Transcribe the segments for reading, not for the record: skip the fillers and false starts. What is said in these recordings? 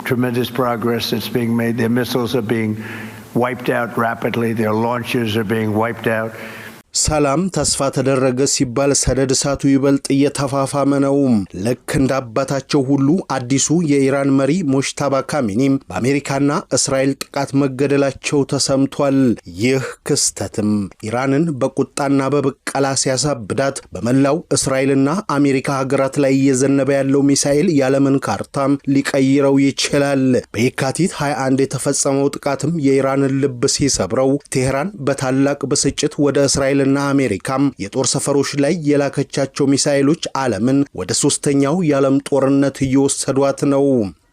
tremendous progress that's being made. Their missiles are being wiped out rapidly. Their launchers are being wiped out. ሰላም ተስፋ ተደረገ ሲባል ሰደድ እሳቱ ይበልጥ እየተፋፋመ ነው። ልክ እንዳባታቸው ሁሉ አዲሱ የኢራን መሪ ሙጅተባ ካሚኒም በአሜሪካና እስራኤል ጥቃት መገደላቸው ተሰምቷል። ይህ ክስተትም ኢራንን በቁጣና በበቀላ ሲያሳብዳት በመላው እስራኤልና አሜሪካ ሀገራት ላይ እየዘነበ ያለው ሚሳኤል ያለምን ካርታም ሊቀይረው ይችላል። በየካቲት 21 የተፈጸመው ጥቃትም የኢራንን ልብ ሲሰብረው ቴህራን በታላቅ ብስጭት ወደ እስራኤል እና አሜሪካም የጦር ሰፈሮች ላይ የላከቻቸው ሚሳኤሎች ዓለምን ወደ ሶስተኛው የዓለም ጦርነት እየወሰዷት ነው።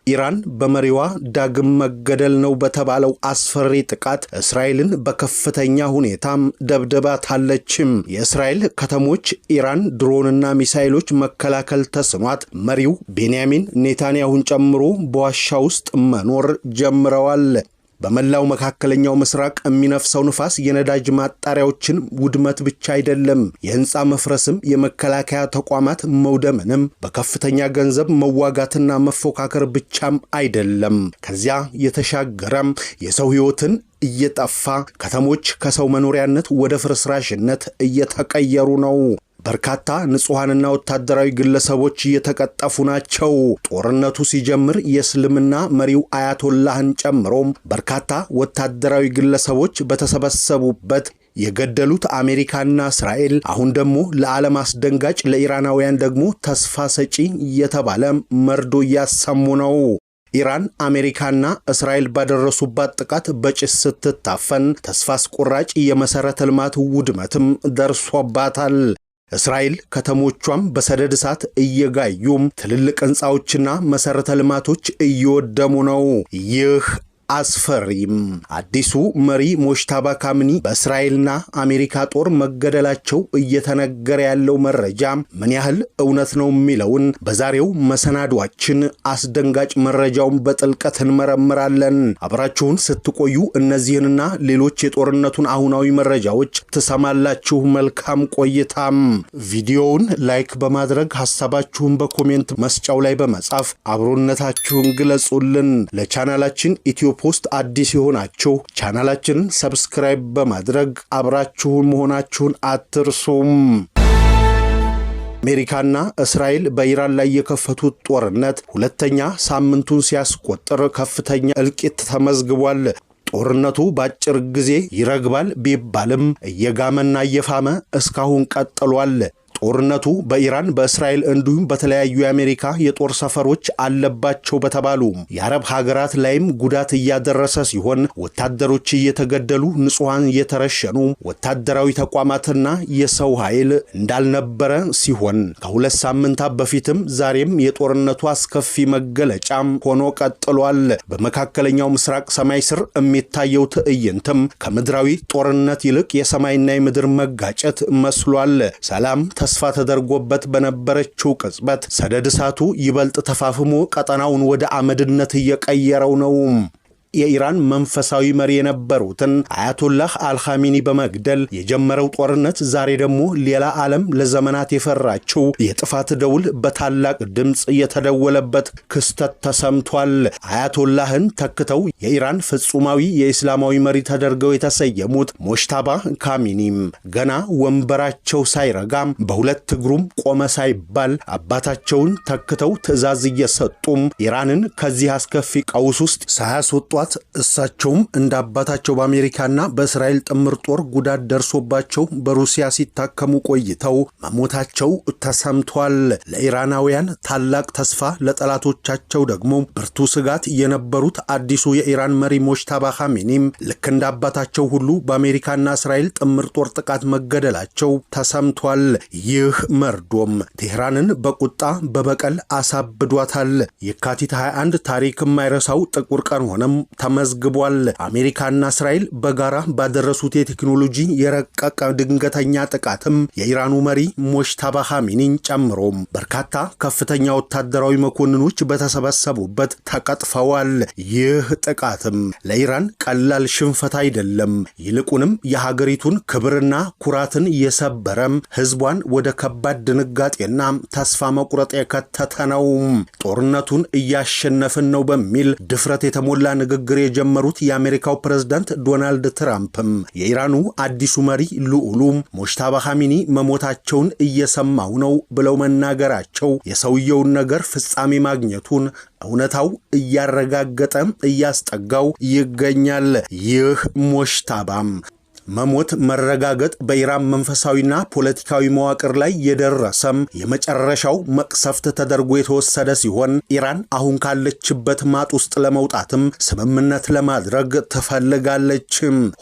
ኢራን በመሪዋ ዳግም መገደል ነው በተባለው አስፈሪ ጥቃት እስራኤልን በከፍተኛ ሁኔታም ደብድባታለችም። የእስራኤል ከተሞች ኢራን ድሮንና ሚሳኤሎች መከላከል ተስኗት መሪው ቤንያሚን ኔታንያሁን ጨምሮ በዋሻ ውስጥ መኖር ጀምረዋል። በመላው መካከለኛው ምስራቅ የሚነፍሰው ንፋስ የነዳጅ ማጣሪያዎችን ውድመት ብቻ አይደለም፣ የህንጻ መፍረስም የመከላከያ ተቋማት መውደምንም በከፍተኛ ገንዘብ መዋጋትና መፎካከር ብቻም አይደለም። ከዚያ የተሻገረም የሰው ህይወትን እየጠፋ ከተሞች ከሰው መኖሪያነት ወደ ፍርስራሽነት እየተቀየሩ ነው። በርካታ ንጹሃንና ወታደራዊ ግለሰቦች እየተቀጠፉ ናቸው። ጦርነቱ ሲጀምር የእስልምና መሪው አያቶላህን ጨምሮም በርካታ ወታደራዊ ግለሰቦች በተሰበሰቡበት የገደሉት አሜሪካና እስራኤል አሁን ደግሞ ለዓለም አስደንጋጭ ለኢራናውያን ደግሞ ተስፋ ሰጪ እየተባለ መርዶ እያሰሙ ነው። ኢራን አሜሪካና እስራኤል ባደረሱባት ጥቃት በጭስ ስትታፈን ተስፋ አስቆራጭ የመሰረተ ልማት ውድመትም ደርሶባታል። እስራኤል ከተሞቿም በሰደድ እሳት እየጋዩም ትልልቅ ህንጻዎችና መሰረተ ልማቶች እየወደሙ ነው። ይህ አስፈሪም አዲሱ መሪ ሙጅተባ ካሚኒ በእስራኤልና አሜሪካ ጦር መገደላቸው እየተነገረ ያለው መረጃ ምን ያህል እውነት ነው የሚለውን በዛሬው መሰናዷችን አስደንጋጭ መረጃውን በጥልቀት እንመረምራለን። አብራችሁን ስትቆዩ እነዚህንና ሌሎች የጦርነቱን አሁናዊ መረጃዎች ትሰማላችሁ። መልካም ቆይታም። ቪዲዮውን ላይክ በማድረግ ሐሳባችሁን በኮሜንት መስጫው ላይ በመጻፍ አብሮነታችሁን ግለጹልን። ለቻናላችን ኢትዮ ፖስት አዲስ የሆናችሁ ቻናላችንን ሰብስክራይብ በማድረግ አብራችሁን መሆናችሁን አትርሱም። አሜሪካና እስራኤል በኢራን ላይ የከፈቱት ጦርነት ሁለተኛ ሳምንቱን ሲያስቆጥር ከፍተኛ እልቂት ተመዝግቧል። ጦርነቱ በአጭር ጊዜ ይረግባል ቢባልም እየጋመና እየፋመ እስካሁን ቀጥሏል። ጦርነቱ በኢራን በእስራኤል እንዲሁም በተለያዩ የአሜሪካ የጦር ሰፈሮች አለባቸው በተባሉ የአረብ ሀገራት ላይም ጉዳት እያደረሰ ሲሆን ወታደሮች እየተገደሉ ንጹሃን እየተረሸኑ ወታደራዊ ተቋማትና የሰው ኃይል እንዳልነበረ ሲሆን ከሁለት ሳምንታት በፊትም ዛሬም የጦርነቱ አስከፊ መገለጫም ሆኖ ቀጥሏል። በመካከለኛው ምስራቅ ሰማይ ስር የሚታየው ትዕይንትም ከምድራዊ ጦርነት ይልቅ የሰማይና የምድር መጋጨት መስሏል። ሰላም ተስፋ ተደርጎበት በነበረችው ቅጽበት ሰደድ እሳቱ ይበልጥ ተፋፍሞ ቀጠናውን ወደ አመድነት እየቀየረው ነው። የኢራን መንፈሳዊ መሪ የነበሩትን አያቶላህ አልኻሚኒ በመግደል የጀመረው ጦርነት ዛሬ ደግሞ ሌላ ዓለም ለዘመናት የፈራችው የጥፋት ደውል በታላቅ ድምጽ የተደወለበት ክስተት ተሰምቷል። አያቶላህን ተክተው የኢራን ፍጹማዊ የእስላማዊ መሪ ተደርገው የተሰየሙት ሙጅተባ ካሚኒም ገና ወንበራቸው ሳይረጋም በሁለት እግሩም ቆመ ሳይባል አባታቸውን ተክተው ትዕዛዝ እየሰጡም ኢራንን ከዚህ አስከፊ ቀውስ ውስጥ ሳያስወጧት እሳቸውም እንደ አባታቸው በአሜሪካና በእስራኤል ጥምር ጦር ጉዳት ደርሶባቸው በሩሲያ ሲታከሙ ቆይተው መሞታቸው ተሰምቷል። ለኢራናውያን ታላቅ ተስፋ፣ ለጠላቶቻቸው ደግሞ ብርቱ ስጋት የነበሩት አዲሱ የኢራን መሪ ሙጅተባ ካሚኒም ልክ እንደ አባታቸው ሁሉ በአሜሪካና እስራኤል ጥምር ጦር ጥቃት መገደላቸው ተሰምቷል። ይህ መርዶም ቴህራንን በቁጣ በበቀል አሳብዷታል። የካቲት 21 ታሪክ የማይረሳው ጥቁር ቀን ሆነም ተመዝግቧል። አሜሪካና እስራኤል በጋራ ባደረሱት የቴክኖሎጂ የረቀቀ ድንገተኛ ጥቃትም የኢራኑ መሪ ሞጅተባ ኻሜኒን ጨምሮ በርካታ ከፍተኛ ወታደራዊ መኮንኖች በተሰበሰቡበት ተቀጥፈዋል። ይህ ጥቃትም ለኢራን ቀላል ሽንፈት አይደለም። ይልቁንም የሀገሪቱን ክብርና ኩራትን የሰበረም ህዝቧን ወደ ከባድ ድንጋጤና ተስፋ መቁረጥ የከተተ ነው። ጦርነቱን እያሸነፍን ነው በሚል ድፍረት የተሞላ ንግግር የጀመሩት የአሜሪካው ፕሬዝዳንት ዶናልድ ትራምፕም የኢራኑ አዲሱ መሪ ልዑሉ ሞጅተባ ኻሜኒ መሞታቸውን እየሰማው ነው ብለው መናገራቸው የሰውየውን ነገር ፍጻሜ ማግኘቱን እውነታው እያረጋገጠ እያስጠጋው ይገኛል። ይህ ሞጅተባም መሞት መረጋገጥ በኢራን መንፈሳዊና ፖለቲካዊ መዋቅር ላይ የደረሰም የመጨረሻው መቅሰፍት ተደርጎ የተወሰደ ሲሆን ኢራን አሁን ካለችበት ማጥ ውስጥ ለመውጣትም ስምምነት ለማድረግ ትፈልጋለች።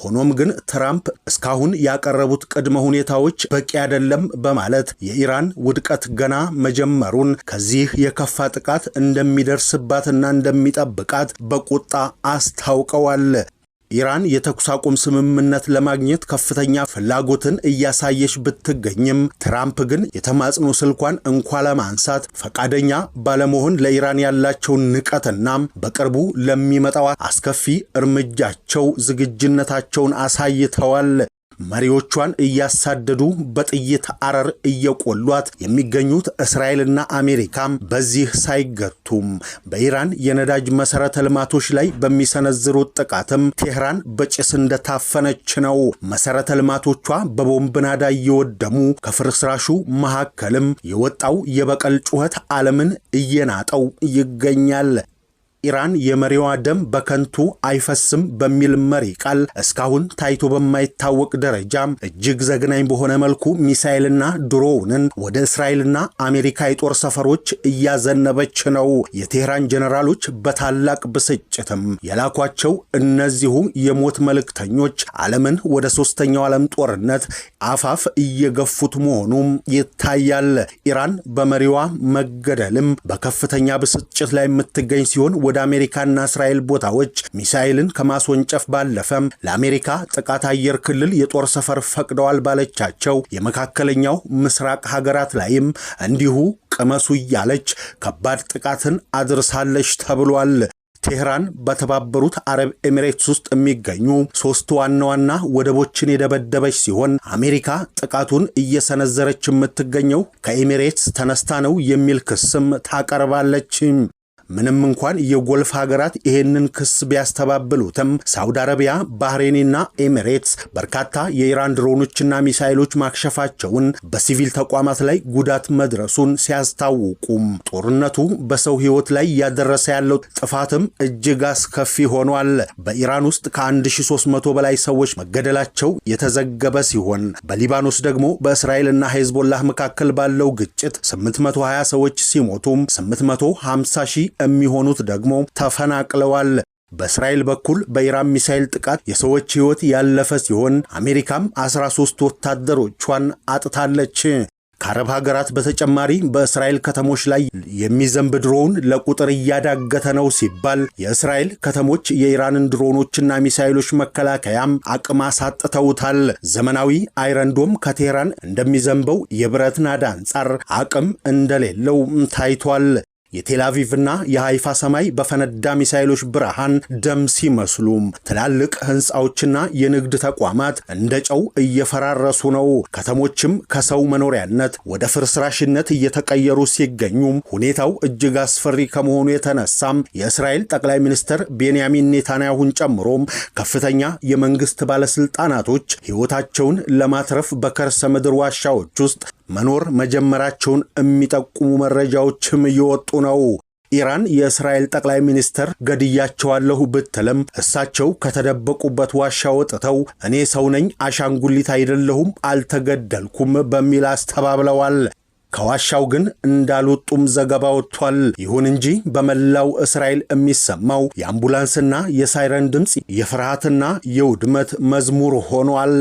ሆኖም ግን ትራምፕ እስካሁን ያቀረቡት ቅድመ ሁኔታዎች በቂ አይደለም በማለት የኢራን ውድቀት ገና መጀመሩን ከዚህ የከፋ ጥቃት እንደሚደርስባትና እንደሚጠብቃት በቁጣ አስታውቀዋል። ኢራን የተኩስ አቁም ስምምነት ለማግኘት ከፍተኛ ፍላጎትን እያሳየች ብትገኝም ትራምፕ ግን የተማጽኖ ስልኳን እንኳ ለማንሳት ፈቃደኛ ባለመሆን ለኢራን ያላቸውን ንቀትና በቅርቡ ለሚመጣው አስከፊ እርምጃቸው ዝግጁነታቸውን አሳይተዋል። መሪዎቿን እያሳደዱ በጥይት አረር እየቆሏት የሚገኙት እስራኤልና አሜሪካም በዚህ ሳይገቱም በኢራን የነዳጅ መሰረተ ልማቶች ላይ በሚሰነዝሩት ጥቃትም ቴህራን በጭስ እንደታፈነች ነው። መሰረተ ልማቶቿ በቦምብ ናዳ እየወደሙ ከፍርስራሹ መካከልም የወጣው የበቀል ጩኸት ዓለምን እየናጠው ይገኛል። ኢራን የመሪዋ ደም በከንቱ አይፈስም በሚል መሪ ቃል እስካሁን ታይቶ በማይታወቅ ደረጃ እጅግ ዘግናኝ በሆነ መልኩ ሚሳኤልና ድሮንን ወደ እስራኤልና አሜሪካ የጦር ሰፈሮች እያዘነበች ነው። የቴህራን ጀነራሎች በታላቅ ብስጭትም የላኳቸው እነዚሁ የሞት መልእክተኞች ዓለምን ወደ ሶስተኛው ዓለም ጦርነት አፋፍ እየገፉት መሆኑም ይታያል። ኢራን በመሪዋ መገደልም በከፍተኛ ብስጭት ላይ የምትገኝ ሲሆን ወደ አሜሪካና እስራኤል ቦታዎች ሚሳኤልን ከማስወንጨፍ ባለፈም ለአሜሪካ ጥቃት አየር ክልል የጦር ሰፈር ፈቅደዋል ባለቻቸው የመካከለኛው ምስራቅ ሀገራት ላይም እንዲሁ ቅመሱ እያለች ከባድ ጥቃትን አድርሳለች ተብሏል። ቴህራን በተባበሩት አረብ ኤሚሬትስ ውስጥ የሚገኙ 3 ዋና ዋና ወደቦችን የደበደበች ሲሆን አሜሪካ ጥቃቱን እየሰነዘረች የምትገኘው ከኤሚሬትስ ተነስታ ነው የሚል ክስም ታቀርባለች። ምንም እንኳን የጎልፍ ሀገራት ይሄንን ክስ ቢያስተባብሉትም ሳውዲ አረቢያ፣ ባህሬንና ኤሚሬትስ በርካታ የኢራን ድሮኖችና ሚሳኤሎች ማክሸፋቸውን በሲቪል ተቋማት ላይ ጉዳት መድረሱን ሲያስታውቁም ጦርነቱ በሰው ሕይወት ላይ ያደረሰ ያለው ጥፋትም እጅግ አስከፊ ሆኗል። በኢራን ውስጥ ከ1300 በላይ ሰዎች መገደላቸው የተዘገበ ሲሆን በሊባኖስ ደግሞ በእስራኤልና ሄዝቦላህ መካከል ባለው ግጭት 820 ሰዎች ሲሞቱም 850 ሺህ የሚሆኑት ደግሞ ተፈናቅለዋል። በእስራኤል በኩል በኢራን ሚሳኤል ጥቃት የሰዎች ሕይወት ያለፈ ሲሆን አሜሪካም 13 ወታደሮቿን አጥታለች። ከአረብ ሀገራት በተጨማሪ በእስራኤል ከተሞች ላይ የሚዘንብ ድሮን ለቁጥር እያዳገተ ነው ሲባል የእስራኤል ከተሞች የኢራንን ድሮኖችና ሚሳኤሎች መከላከያም አቅም አሳጥተውታል። ዘመናዊ አይረንዶም ከቴህራን እንደሚዘንበው የብረት ናዳ አንጻር አቅም እንደሌለው ታይቷል። የቴልአቪቭና የሃይፋ ሰማይ በፈነዳ ሚሳኤሎች ብርሃን ደም ሲመስሉ ትላልቅ ህንፃዎችና የንግድ ተቋማት እንደ ጨው እየፈራረሱ ነው። ከተሞችም ከሰው መኖሪያነት ወደ ፍርስራሽነት እየተቀየሩ ሲገኙ ሁኔታው እጅግ አስፈሪ ከመሆኑ የተነሳም የእስራኤል ጠቅላይ ሚኒስትር ቤንያሚን ኔታንያሁን ጨምሮ ከፍተኛ የመንግስት ባለስልጣናቶች ሕይወታቸውን ለማትረፍ በከርሰ ምድር ዋሻዎች ውስጥ መኖር መጀመራቸውን የሚጠቁሙ መረጃዎችም እየወጡ ነው። ኢራን የእስራኤል ጠቅላይ ሚኒስትር ገድያቸዋለሁ ብትልም እሳቸው ከተደበቁበት ዋሻ ወጥተው እኔ ሰው ነኝ፣ አሻንጉሊት አይደለሁም፣ አልተገደልኩም በሚል አስተባብለዋል። ከዋሻው ግን እንዳልወጡም ዘገባ ወጥቷል። ይሁን እንጂ በመላው እስራኤል የሚሰማው የአምቡላንስና የሳይረን ድምፅ የፍርሃትና የውድመት መዝሙር ሆኗል።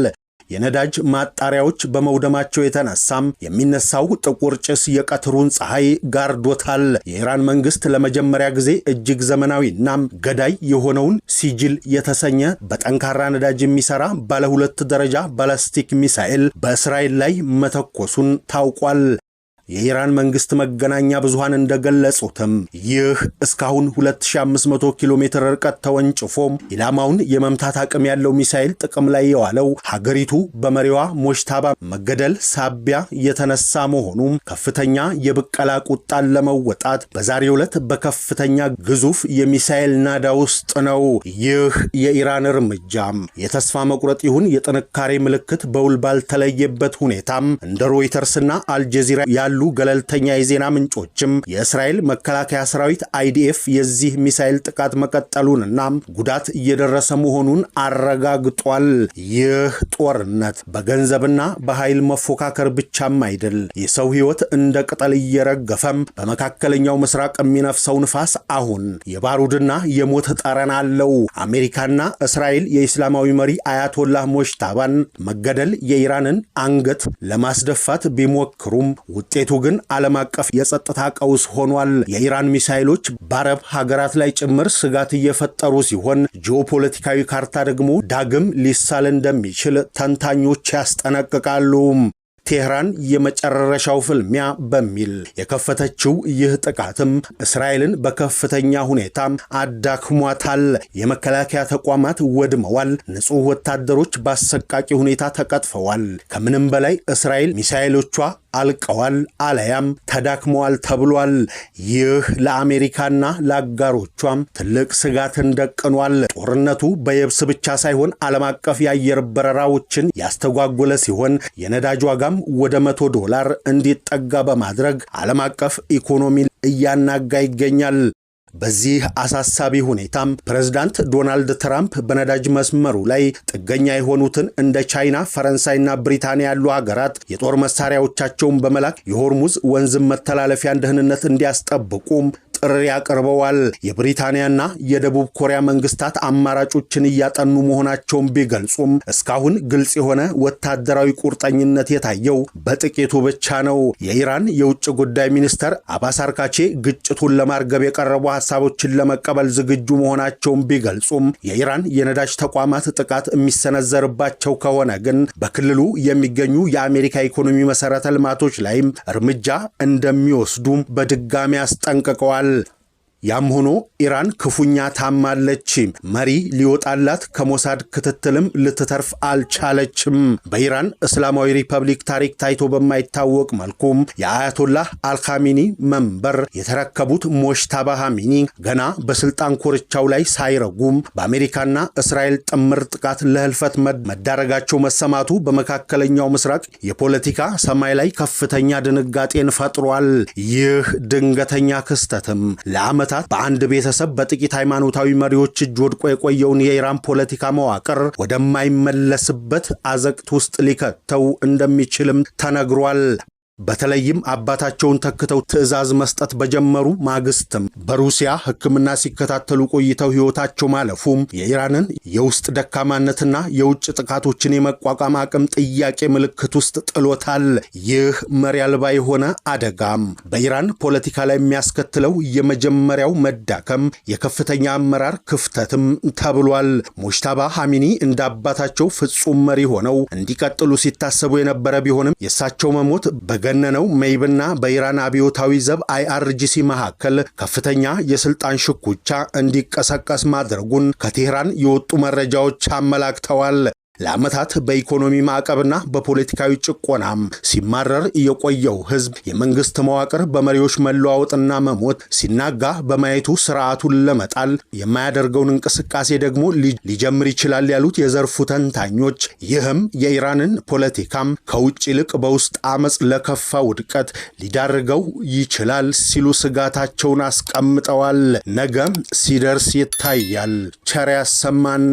የነዳጅ ማጣሪያዎች በመውደማቸው የተነሳም የሚነሳው ጥቁር ጭስ የቀትሩን ፀሐይ ጋርዶታል። የኢራን መንግስት ለመጀመሪያ ጊዜ እጅግ ዘመናዊና ገዳይ የሆነውን ሲጅል የተሰኘ በጠንካራ ነዳጅ የሚሰራ ባለ 2 ደረጃ ባላስቲክ ሚሳኤል በእስራኤል ላይ መተኮሱን ታውቋል። የኢራን መንግስት መገናኛ ብዙሃን እንደገለጹትም ይህ እስካሁን 2500 ኪሎ ሜትር ርቀት ተወንጭፎ ኢላማውን የመምታት አቅም ያለው ሚሳኤል ጥቅም ላይ የዋለው ሀገሪቱ በመሪዋ ሞጅታባ መገደል ሳቢያ የተነሳ መሆኑ ከፍተኛ የብቀላ ቁጣን ለመወጣት በዛሬው ዕለት በከፍተኛ ግዙፍ የሚሳኤል ናዳ ውስጥ ነው። ይህ የኢራን እርምጃ የተስፋ መቁረጥ ይሁን የጥንካሬ ምልክት በውል ባልተለየበት ሁኔታም እንደ ሮይተርስና አልጀዚራ ያሉ ገለልተኛ የዜና ምንጮችም የእስራኤል መከላከያ ሰራዊት IDF የዚህ ሚሳኤል ጥቃት መቀጠሉንና ጉዳት እየደረሰ መሆኑን አረጋግጧል። ይህ ጦርነት በገንዘብና በኃይል መፎካከር ብቻም አይደል። የሰው ሕይወት እንደ ቅጠል እየረገፈም በመካከለኛው ምስራቅ የሚነፍሰው ንፋስ አሁን የባሩድና የሞት ጠረን አለው። አሜሪካና እስራኤል የኢስላማዊ መሪ አያቶላህ ሞጅታባን መገደል የኢራንን አንገት ለማስደፋት ቢሞክሩም ውጤቱ ግን ዓለም አቀፍ የጸጥታ ቀውስ ሆኗል። የኢራን ሚሳኤሎች በአረብ ሀገራት ላይ ጭምር ስጋት እየፈጠሩ ሲሆን ጂኦፖለቲካዊ ካርታ ደግሞ ዳግም ሊሳል እንደሚችል ተንታኞች ያስጠነቅቃሉ። ቴህራን የመጨረሻው ፍልሚያ በሚል የከፈተችው ይህ ጥቃትም እስራኤልን በከፍተኛ ሁኔታ አዳክሟታል። የመከላከያ ተቋማት ወድመዋል። ንጹህ ወታደሮች በአሰቃቂ ሁኔታ ተቀጥፈዋል። ከምንም በላይ እስራኤል ሚሳኤሎቿ አልቀዋል አለያም ተዳክመዋል ተብሏል። ይህ ለአሜሪካና ለአጋሮቿም ትልቅ ስጋትን ደቅኗል። ጦርነቱ በየብስ ብቻ ሳይሆን ዓለም አቀፍ የአየር በረራዎችን ያስተጓጎለ ሲሆን የነዳጅ ዋጋም ወደ $100 እንዲጠጋ በማድረግ ዓለም አቀፍ ኢኮኖሚ እያናጋ ይገኛል። በዚህ አሳሳቢ ሁኔታም ፕሬዝዳንት ዶናልድ ትራምፕ በነዳጅ መስመሩ ላይ ጥገኛ የሆኑትን እንደ ቻይና፣ ፈረንሳይና ብሪታንያ ያሉ ሀገራት የጦር መሳሪያዎቻቸውን በመላክ የሆርሙዝ ወንዝን መተላለፊያን ደህንነት እንዲያስጠብቁ ጥሪ አቅርበዋል። የብሪታንያና የደቡብ ኮሪያ መንግስታት አማራጮችን እያጠኑ መሆናቸውን ቢገልጹም እስካሁን ግልጽ የሆነ ወታደራዊ ቁርጠኝነት የታየው በጥቂቱ ብቻ ነው። የኢራን የውጭ ጉዳይ ሚኒስተር አባስ አርካቼ ግጭቱን ለማርገብ የቀረቡ ሐሳቦችን ለመቀበል ዝግጁ መሆናቸውን ቢገልጹም የኢራን የነዳጅ ተቋማት ጥቃት የሚሰነዘርባቸው ከሆነ ግን በክልሉ የሚገኙ የአሜሪካ ኢኮኖሚ መሰረተ ልማቶች ላይም እርምጃ እንደሚወስዱ በድጋሚ አስጠንቅቀዋል። ያም ሆኖ ኢራን ክፉኛ ታማለች። መሪ ሊወጣላት ከሞሳድ ክትትልም ልትተርፍ አልቻለችም። በኢራን እስላማዊ ሪፐብሊክ ታሪክ ታይቶ በማይታወቅ መልኩም የአያቶላህ አልኻሜኒ መንበር የተረከቡት ሞጅታባ ኻሜኒ ገና በስልጣን ኮርቻው ላይ ሳይረጉም በአሜሪካና እስራኤል ጥምር ጥቃት ለህልፈት መዳረጋቸው መሰማቱ በመካከለኛው ምስራቅ የፖለቲካ ሰማይ ላይ ከፍተኛ ድንጋጤን ፈጥሯል። ይህ ድንገተኛ ክስተትም ለዓመታት በአንድ ቤተሰብ በጥቂት ሃይማኖታዊ መሪዎች እጅ ወድቆ የቆየውን የኢራን ፖለቲካ መዋቅር ወደማይመለስበት አዘቅት ውስጥ ሊከተው እንደሚችልም ተነግሯል። በተለይም አባታቸውን ተክተው ትዕዛዝ መስጠት በጀመሩ ማግስትም በሩሲያ ሕክምና ሲከታተሉ ቆይተው ሕይወታቸው ማለፉም የኢራንን የውስጥ ደካማነትና የውጭ ጥቃቶችን የመቋቋም አቅም ጥያቄ ምልክት ውስጥ ጥሎታል። ይህ መሪ አልባ የሆነ አደጋም በኢራን ፖለቲካ ላይ የሚያስከትለው የመጀመሪያው መዳከም የከፍተኛ አመራር ክፍተትም ተብሏል። ሞጅታባ ኻሜኒ እንደ አባታቸው ፍጹም መሪ ሆነው እንዲቀጥሉ ሲታሰቡ የነበረ ቢሆንም የእሳቸው መሞት ገነነው መይብና በኢራን አብዮታዊ ዘብ IRGC መካከል ከፍተኛ የስልጣን ሽኩቻ እንዲቀሰቀስ ማድረጉን ከቴህራን የወጡ መረጃዎች አመላክተዋል። ለዓመታት በኢኮኖሚ ማዕቀብና በፖለቲካዊ ጭቆናም ሲማረር የቆየው ህዝብ የመንግስት መዋቅር በመሪዎች መለዋወጥና መሞት ሲናጋ በማየቱ ስርዓቱን ለመጣል የማያደርገውን እንቅስቃሴ ደግሞ ሊጀምር ይችላል ያሉት የዘርፉ ተንታኞች፣ ይህም የኢራንን ፖለቲካም ከውጭ ይልቅ በውስጥ አመጽ ለከፋ ውድቀት ሊዳርገው ይችላል ሲሉ ስጋታቸውን አስቀምጠዋል። ነገም ሲደርስ ይታያል። ቸር ያሰማን።